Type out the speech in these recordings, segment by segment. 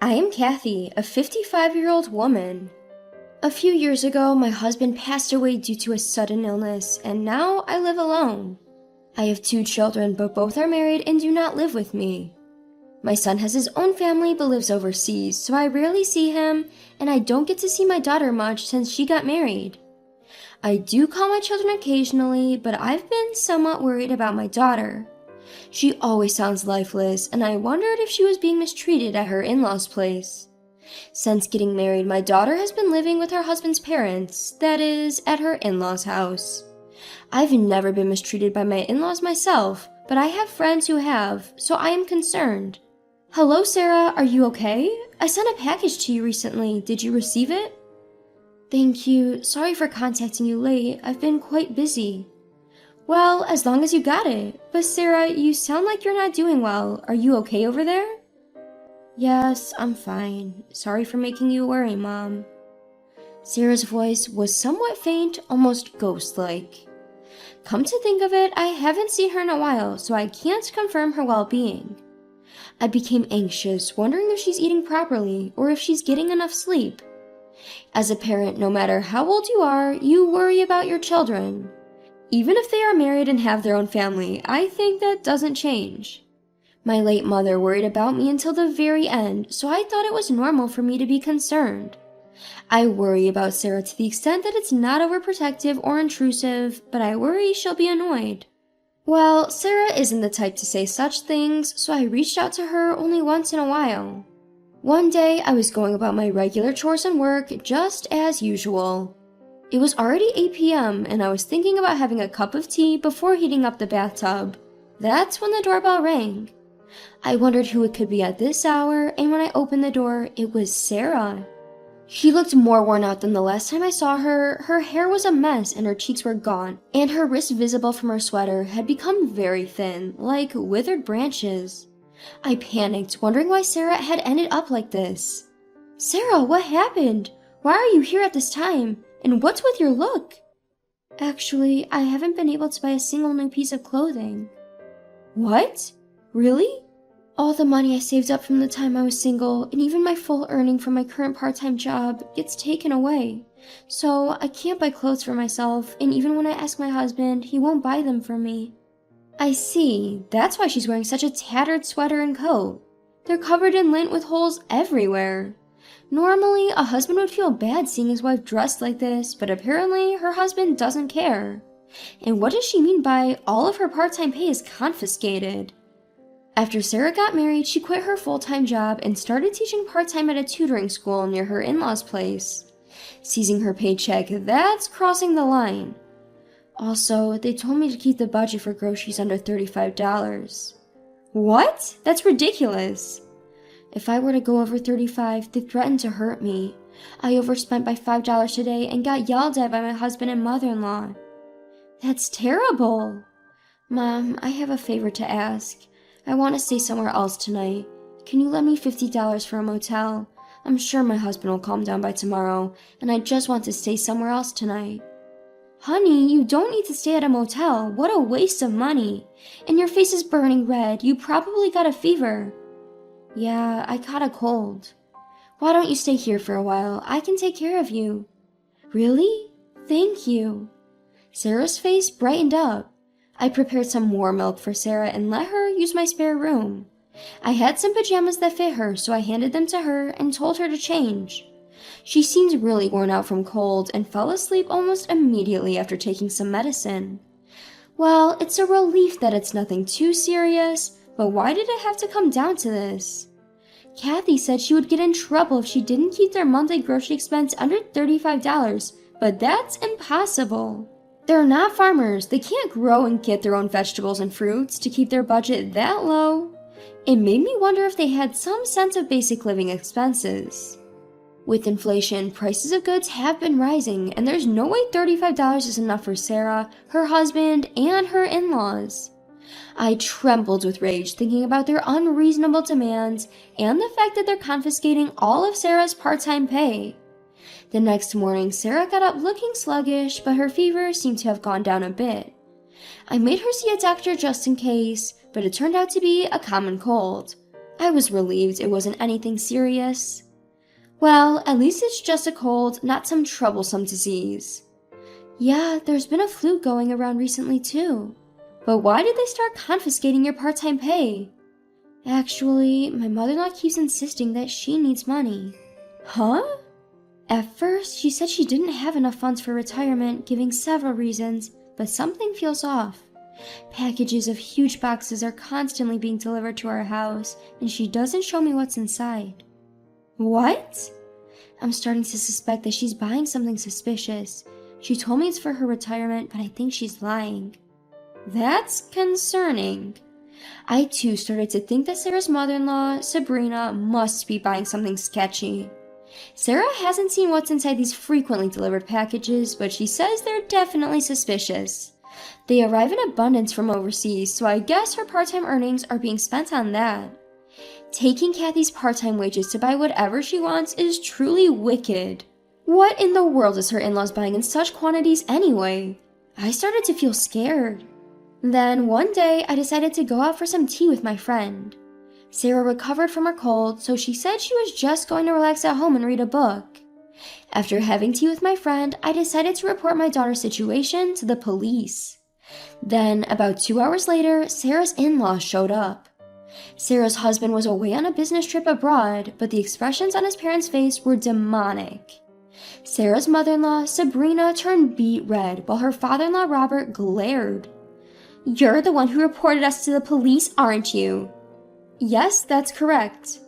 I am Kathy, a 55-year-old woman. A few years ago, my husband passed away due to a sudden illness, and now I live alone. I have 2 children, but both are married and do not live with me. My son has his own family but lives overseas, so I rarely see him, and I don't get to see my daughter much since she got married. I do call my children occasionally, but I've been somewhat worried about my daughter. She always sounds lifeless, and I wondered if she was being mistreated at her in-laws' place. Since getting married, my daughter has been living with her husband's parents, that is, at her in-laws' house. I've never been mistreated by my in-laws myself, but I have friends who have, so I am concerned. Hello, Sarah, are you okay? I sent a package to you recently. Did you receive it? Thank you. Sorry for contacting you late. I've been quite busy. Well, as long as you got it. But Sarah, you sound like you're not doing well. Are you okay over there? Yes, I'm fine. Sorry for making you worry, Mom. Sarah's voice was somewhat faint, almost ghost-like. Come to think of it, I haven't seen her in a while, so I can't confirm her well-being. I became anxious, wondering if she's eating properly or if she's getting enough sleep. As a parent, no matter how old you are, you worry about your children. Even if they are married and have their own family, I think that doesn't change. My late mother worried about me until the very end, so I thought it was normal for me to be concerned. I worry about Sarah to the extent that it's not overprotective or intrusive, but I worry she'll be annoyed. Well, Sarah isn't the type to say such things, so I reached out to her only once in a while. One day, I was going about my regular chores and work just as usual. It was already 8 p.m. and I was thinking about having a cup of tea before heating up the bathtub. That's when the doorbell rang. I wondered who it could be at this hour, and when I opened the door, it was Sarah. She looked more worn out than the last time I saw her. Her hair was a mess and her cheeks were gone, and her wrists visible from her sweater had become very thin, like withered branches. I panicked, wondering why Sarah had ended up like this. Sarah, what happened? Why are you here at this time? And what's with your look? Actually, I haven't been able to buy a single new piece of clothing. What? Really? All the money I saved up from the time I was single, and even my full earning from my current part-time job, gets taken away. So I can't buy clothes for myself, and even when I ask my husband, he won't buy them for me. I see. That's why she's wearing such a tattered sweater and coat. They're covered in lint with holes everywhere. Normally, a husband would feel bad seeing his wife dressed like this, but apparently her husband doesn't care. And what does she mean by all of her part-time pay is confiscated? After Sarah got married, she quit her full-time job and started teaching part-time at a tutoring school near her in-laws' place. Seizing her paycheck, that's crossing the line. Also, they told me to keep the budget for groceries under $35. What? That's ridiculous. If I were to go over 35, they threatened to hurt me. I overspent by $5 today and got yelled at by my husband and mother-in-law. That's terrible. Mom, I have a favor to ask. I want to stay somewhere else tonight. Can you lend me $50 for a motel? I'm sure my husband will calm down by tomorrow, and I just want to stay somewhere else tonight. Honey, you don't need to stay at a motel. What a waste of money. And your face is burning red. You probably got a fever. Yeah, I caught a cold. Why don't you stay here for a while? I can take care of you. Really? Thank you. Sarah's face brightened up. I prepared some warm milk for Sarah and let her use my spare room. I had some pajamas that fit her, so I handed them to her and told her to change. She seemed really worn out from cold and fell asleep almost immediately after taking some medicine. Well, it's a relief that it's nothing too serious, but why did it have to come down to this? Kathy said she would get in trouble if she didn't keep their monthly grocery expense under $35, but that's impossible. They're not farmers. They can't grow and get their own vegetables and fruits to keep their budget that low. It made me wonder if they had some sense of basic living expenses. With inflation, prices of goods have been rising, and there's no way $35 is enough for Sarah, her husband, and her in-laws. I trembled with rage thinking about their unreasonable demands and the fact that they're confiscating all of Sarah's part-time pay. The next morning, Sarah got up looking sluggish, but her fever seemed to have gone down a bit. I made her see a doctor just in case, but it turned out to be a common cold. I was relieved it wasn't anything serious. Well, at least it's just a cold, not some troublesome disease. Yeah, there's been a flu going around recently too. But why did they start confiscating your part-time pay? Actually, my mother-in-law keeps insisting that she needs money. Huh? At first, she said she didn't have enough funds for retirement, giving several reasons, but something feels off. Packages of huge boxes are constantly being delivered to our house, and she doesn't show me what's inside. What? I'm starting to suspect that she's buying something suspicious. She told me it's for her retirement, but I think she's lying. That's concerning. I too started to think that Sarah's mother-in-law, Sabrina, must be buying something sketchy. Sarah hasn't seen what's inside these frequently delivered packages, but she says they're definitely suspicious. They arrive in abundance from overseas, so I guess her part-time earnings are being spent on that. Taking Kathy's part-time wages to buy whatever she wants is truly wicked. What in the world is her in-laws buying in such quantities anyway? I started to feel scared. Then one day, I decided to go out for some tea with my friend. Sarah recovered from her cold, so she said she was just going to relax at home and read a book. After having tea with my friend, I decided to report my daughter's situation to the police. Then, about 2 hours later, Sarah's in-laws showed up. Sarah's husband was away on a business trip abroad, but the expressions on his parents' face were demonic. Sarah's mother-in-law, Sabrina, turned beet red, while her father-in-law, Robert, glared. "You're the one who reported us to the police, aren't you?" "Yes, that's correct."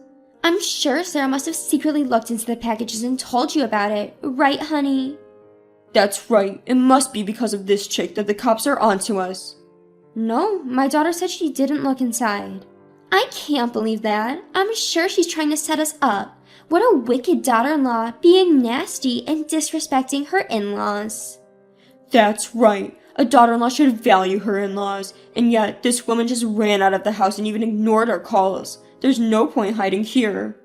"I'm sure Sarah must have secretly looked into the packages and told you about it, right, honey?" "That's right. It must be because of this chick that the cops are onto us." "No, my daughter said she didn't look inside." "I can't believe that. I'm sure she's trying to set us up. What a wicked daughter-in-law, being nasty and disrespecting her in-laws." "That's right. A daughter-in-law should value her in-laws, and yet this woman just ran out of the house and even ignored our calls. There's no point hiding here."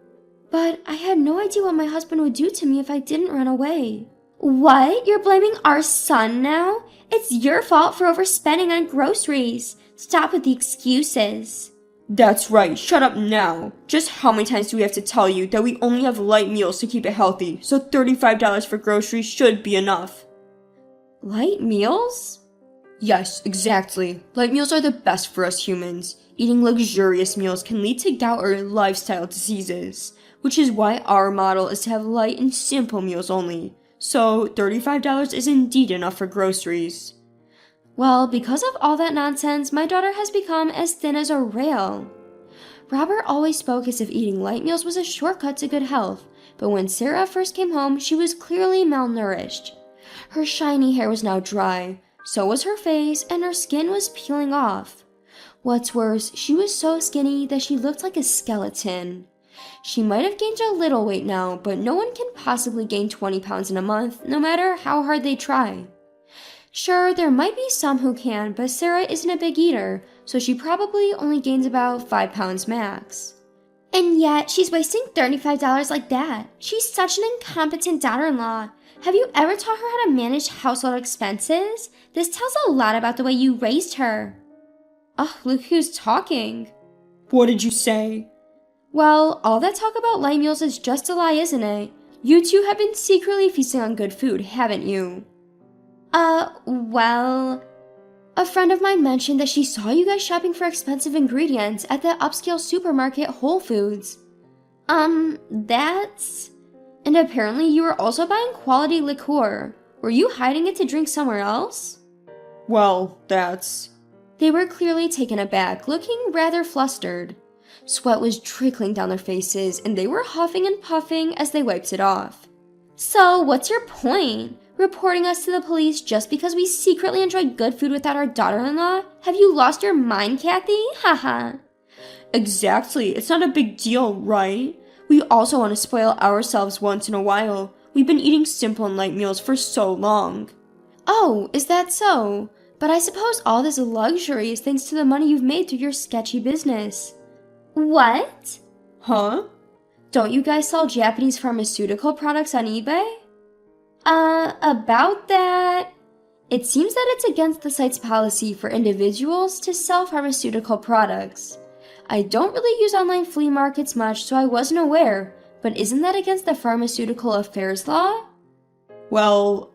"But I had no idea what my husband would do to me if I didn't run away." "What? You're blaming our son now? It's your fault for overspending on groceries. Stop with the excuses." "That's right. Shut up now. Just how many times do we have to tell you that we only have light meals to keep it healthy, so $35 for groceries should be enough." Light meals? Yes, exactly. Light meals are the best for us humans. Eating luxurious meals can lead to gout or lifestyle diseases, which is why our model is to have light and simple meals only. So $35 is indeed enough for groceries. Well, because of all that nonsense, my daughter has become as thin as a rail. Robert always spoke as if eating light meals was a shortcut to good health, but when Sarah first came home, she was clearly malnourished. Her shiny hair was now dry, so was her face, and her skin was peeling off. What's worse, she was so skinny that she looked like a skeleton. She might have gained a little weight now, but no one can possibly gain 20 pounds in a month, no matter how hard they try. Sure, there might be some who can, but Sarah isn't a big eater, so she probably only gains about 5 pounds max. And yet, she's wasting $35 like that. She's such an incompetent daughter-in-law. Have you ever taught her how to manage household expenses? This tells a lot about the way you raised her. Oh, look who's talking. What did you say? Well, all that talk about light meals is just a lie, isn't it? You two have been secretly feasting on good food, haven't you? Well... A friend of mine mentioned that she saw you guys shopping for expensive ingredients at the upscale supermarket Whole Foods. That's... And apparently you were also buying quality liqueur. Were you hiding it to drink somewhere else? Well, that's... They were clearly taken aback, looking rather flustered. Sweat was trickling down their faces, and they were huffing and puffing as they wiped it off. So, what's your point? Reporting us to the police just because we secretly enjoy good food without our daughter-in-law? Have you lost your mind, Kathy? Haha. Exactly. It's not a big deal, right? We also want to spoil ourselves once in a while. We've been eating simple and light meals for so long. Oh, is that so? But I suppose all this luxury is thanks to the money you've made through your sketchy business. What? Huh? Don't you guys sell Japanese pharmaceutical products on eBay? About that... It seems that it's against the site's policy for individuals to sell pharmaceutical products. I don't really use online flea markets much, so I wasn't aware, but isn't that against the Pharmaceutical Affairs Law? Well,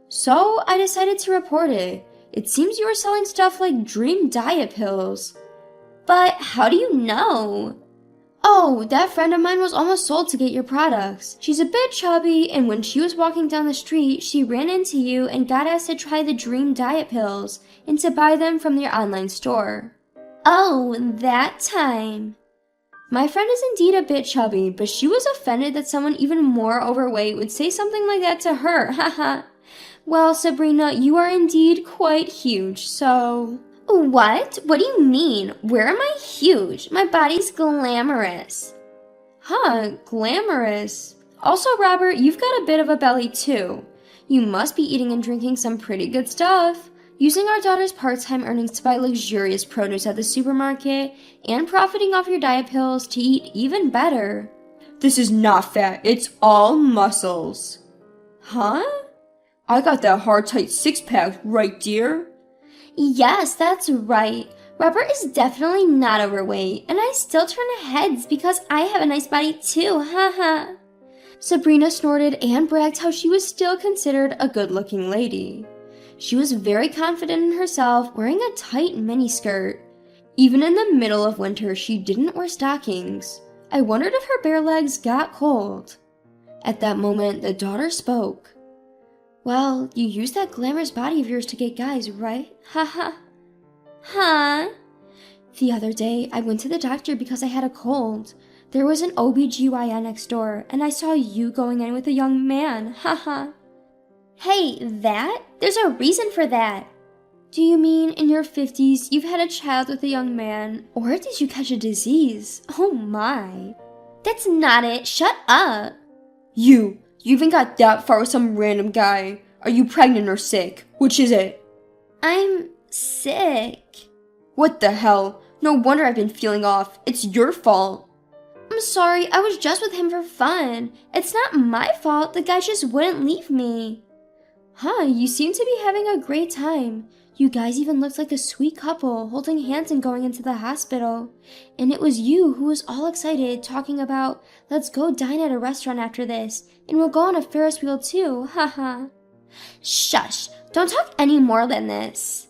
So I decided to report it. It seems you were selling stuff like Dream Diet pills. But how do you know? Oh, that friend of mine was almost sold to get your products. She's a bit chubby, and when she was walking down the street, she ran into you and got asked to try the Dream Diet pills and to buy them from your online store. Oh, that time. My friend is indeed a bit chubby, but she was offended that someone even more overweight would say something like that to her, haha. Well, Sabrina, you are indeed quite huge, so... What? What do you mean? Where am I huge? My body's glamorous. Glamorous. Also, Robert, you've got a bit of a belly too. You must be eating and drinking some pretty good stuff. Using our daughter's part-time earnings to buy luxurious produce at the supermarket and profiting off your diet pills to eat even better. this is not fat, it's all muscles. Huh? I got that hard, tight six-pack, right, dear? Yes, that's right. Robert is definitely not overweight, and I still turn heads because I have a nice body too, haha. Sabrina snorted and bragged how she was still considered a good-looking lady. She was very confident in herself, wearing a tight miniskirt. Even in the middle of winter, she didn't wear stockings. I wondered if her bare legs got cold. At that moment, the daughter spoke. Well, you use that glamorous body of yours to get guys, right? Haha. Huh? The other day, I went to the doctor because I had a cold. There was an OBGYN next door, and I saw you going in with a young man, haha. Hey, that? There's a reason for that. Do you mean in your 50s you've had a child with a young man, or did you catch a disease? Oh my. That's not it, shut up. You even got that far with some random guy. Are you pregnant or sick? Which is it? I'm sick. What the hell? No wonder I've been feeling off. It's your fault. I'm sorry, I was just with him for fun. It's not my fault, the guy just wouldn't leave me. You seem to be having a great time. You guys even looked like a sweet couple, holding hands and going into the hospital. And it was you who was all excited, talking about, let's go dine at a restaurant after this, and we'll go on a Ferris wheel too, haha. Shush, don't talk any more than this.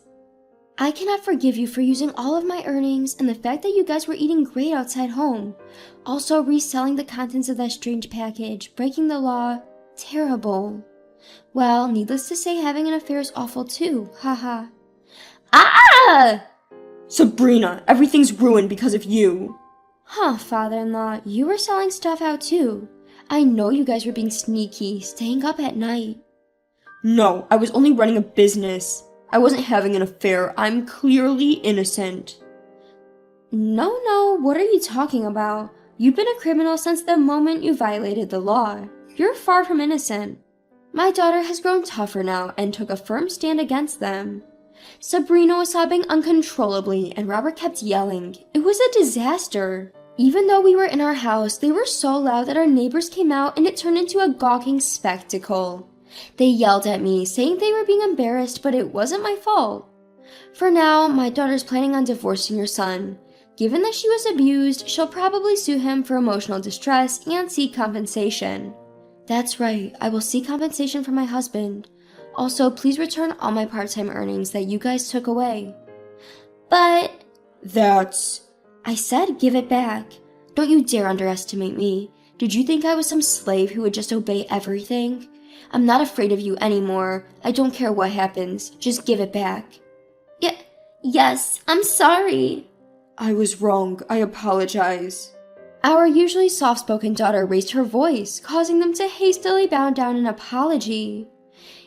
I cannot forgive you for using all of my earnings and the fact that you guys were eating great outside home. Also reselling the contents of that strange package, breaking the law, terrible. Well, needless to say, having an affair is awful too, haha. Ah! Sabrina, everything's ruined because of you. Father-in-law, you were selling stuff out too. I know you guys were being sneaky, staying up at night. No, I was only running a business. I wasn't having an affair. I'm clearly innocent. No, what are you talking about? You've been a criminal since the moment you violated the law. You're far from innocent. My daughter has grown tougher now and took a firm stand against them. Sabrina was sobbing uncontrollably and Robert kept yelling. It was a disaster. Even though we were in our house, they were so loud that our neighbors came out and it turned into a gawking spectacle. They yelled at me, saying they were being embarrassed, but it wasn't my fault. For now, my daughter's planning on divorcing your son. Given that she was abused, she'll probably sue him for emotional distress and seek compensation. That's right, I will seek compensation from my husband. Also, please return all my part-time earnings that you guys took away. But... I said give it back. Don't you dare underestimate me. Did you think I was some slave who would just obey everything? I'm not afraid of you anymore. I don't care what happens. Just give it back. Yes, I'm sorry. I was wrong. I apologize. Our usually soft-spoken daughter raised her voice, causing them to hastily bow down an apology.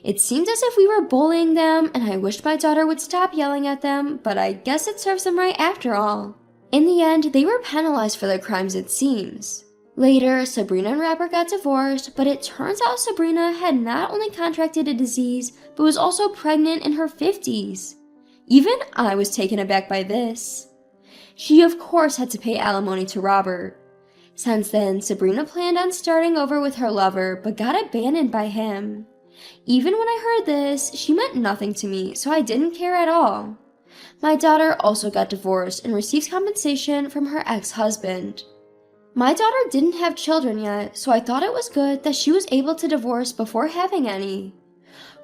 It seemed as if we were bullying them, and I wished my daughter would stop yelling at them, but I guess it serves them right after all. In the end, they were penalized for their crimes, it seems. Later, Sabrina and Robert got divorced, but it turns out Sabrina had not only contracted a disease, but was also pregnant in her 50s. Even I was taken aback by this. She of course had to pay alimony to Robert. Since then, Sabrina planned on starting over with her lover, but got abandoned by him. Even when I heard this, she meant nothing to me, so I didn't care at all. My daughter also got divorced and receives compensation from her ex-husband. My daughter didn't have children yet, so I thought it was good that she was able to divorce before having any.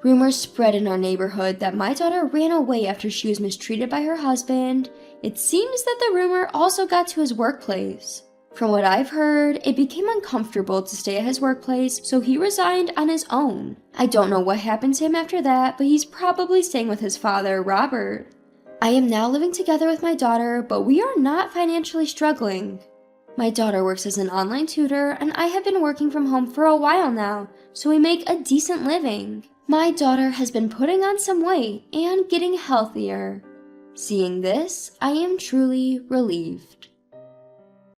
Rumors spread in our neighborhood that my daughter ran away after she was mistreated by her husband. It seems that the rumor also got to his workplace. From what I've heard, it became uncomfortable to stay at his workplace, so he resigned on his own. I don't know what happened to him after that, but he's probably staying with his father, Robert. I am now living together with my daughter, but we are not financially struggling. My daughter works as an online tutor, and I have been working from home for a while now, so we make a decent living. My daughter has been putting on some weight and getting healthier. Seeing this, I am truly relieved.